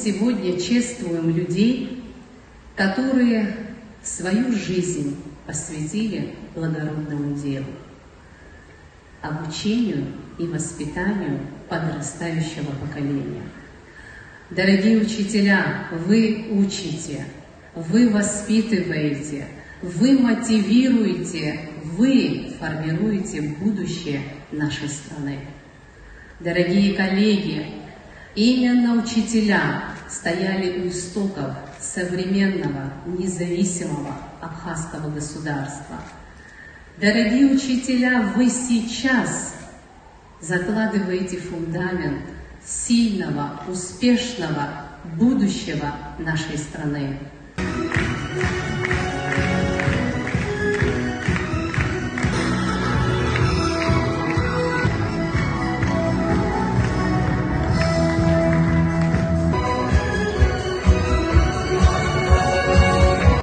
сегодня чествуем людей, которые свою жизнь посвятили благородному делу, обучению и воспитанию подрастающего поколения. Дорогие учителя, вы учите, вы воспитываете, вы мотивируете, вы формируете будущее нашей страны. Дорогие коллеги, именно учителя стояли у истоков современного независимого абхазского государства. Дорогие учителя, вы сейчас закладываете фундамент сильного, успешного будущего нашей страны.